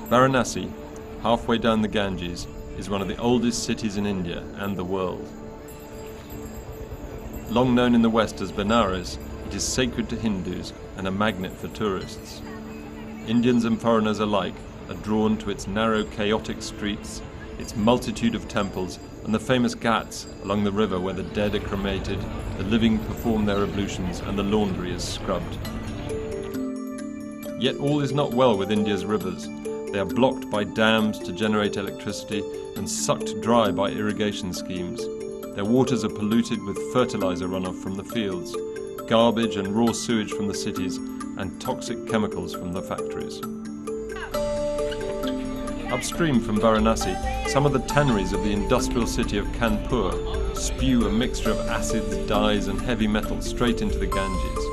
Varanasi, halfway down the Ganges, is one of the oldest cities in India and the world. Long known in the West as Benares, it is sacred to Hindus and a magnet for tourists. Indians and foreigners alike are drawn to its narrow, chaotic streets, its multitude of temples, and the famous ghats along the river where the dead are cremated, the living perform their ablutions, and the laundry is scrubbed. Yet all is not well with India's rivers. They are blocked by dams to generate electricity and sucked dry by irrigation schemes. Their waters are polluted with fertilizer runoff from the fields, garbage and raw sewage from the cities, and toxic chemicals from the factories. Upstream from Varanasi, some of the tanneries of the industrial city of Kanpur spew a mixture of acids, dyes and heavy metals straight into the Ganges.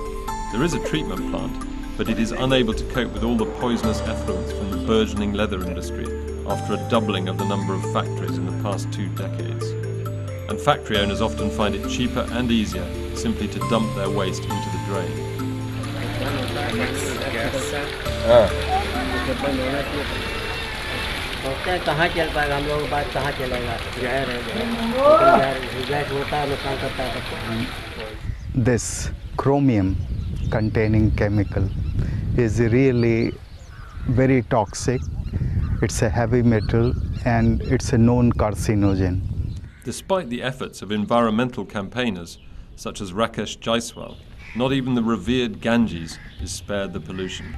There is a treatment plant, but it is unable to cope with all the poisonous effluents from the burgeoning leather industry after a doubling of the number of factories in the past 2 decades. And factory owners often find it cheaper and easier simply to dump their waste into the drain. This chromium containing chemical is really very toxic. It's a heavy metal and it's a known carcinogen. Despite the efforts of environmental campaigners such as Rakesh Jaiswal, not even the revered Ganges is spared the pollution.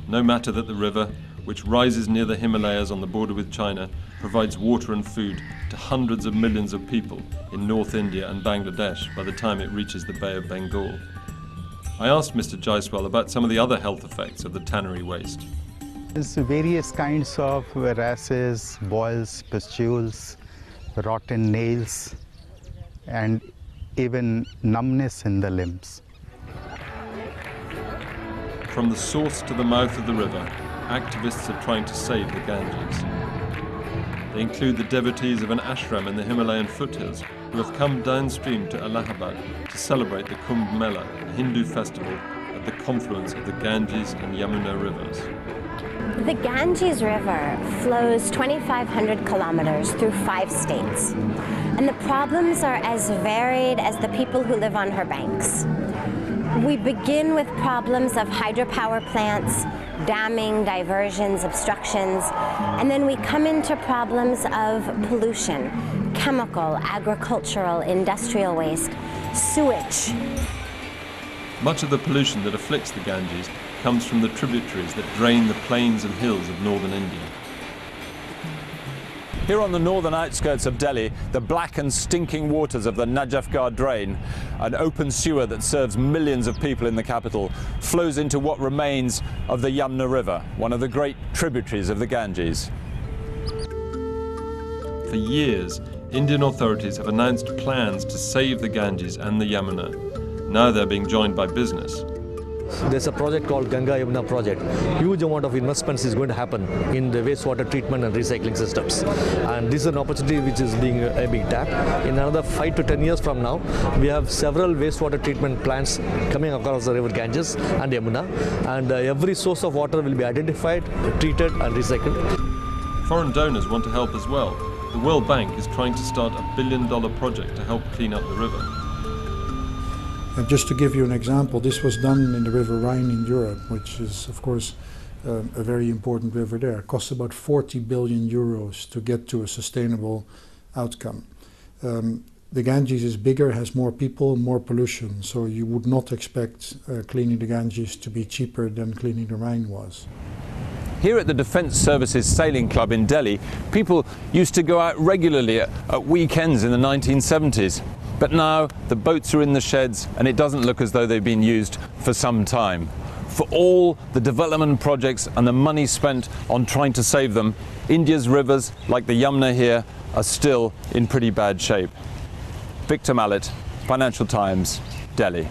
No matter that the river, which rises near the Himalayas on the border with China, provides water and food to hundreds of millions of people in North India and Bangladesh by the time it reaches the Bay of Bengal. I asked Mr. Jaiswal about some of the other health effects of the tannery waste. There's various kinds of rashes, boils, pustules, rotten nails, and even numbness in the limbs. From the source to the mouth of the river, activists are trying to save the Ganges. They include the devotees of an ashram in the Himalayan foothills who have come downstream to Allahabad to celebrate the Kumbh Mela, a Hindu festival at the confluence of the Ganges and Yamuna rivers. The Ganges River flows 2,500 kilometers through 5 states, and the problems are as varied as the people who live on her banks. We begin with problems of hydropower plants, damming, diversions, obstructions, and then we come into problems of pollution, chemical, agricultural, industrial waste, sewage. Much of the pollution that afflicts the Ganges comes from the tributaries that drain the plains and hills of northern India. Here on the northern outskirts of Delhi, the black and stinking waters of the Najafgarh drain, an open sewer that serves millions of people in the capital, flows into what remains of the Yamuna River, one of the great tributaries of the Ganges. For years, Indian authorities have announced plans to save the Ganges and the Yamuna. Now they're being joined by business. There's a project called Ganga Yamuna project. Huge amount of investments is going to happen in the wastewater treatment and recycling systems. And this is an opportunity which is being tapped. In another 5 to 10 years from now, we have several wastewater treatment plants coming across the river Ganges and Yamuna. And every source of water will be identified, treated and recycled. Foreign donors want to help as well. The World Bank is trying to start a $1 billion project to help clean up the river. And just to give you an example, this was done in the River Rhine in Europe, which is, of course, a very important river there. It costs about 40 billion euros to get to a sustainable outcome. The Ganges is bigger, has more people, more pollution, so you would not expect cleaning the Ganges to be cheaper than cleaning the Rhine was. Here at the Defence Services Sailing Club in Delhi, people used to go out regularly at weekends in the 1970s. But now the boats are in the sheds and it doesn't look as though they've been used for some time. For all the development projects and the money spent on trying to save them, India's rivers, like the Yamuna here, are still in pretty bad shape. Victor Mallet, Financial Times, Delhi.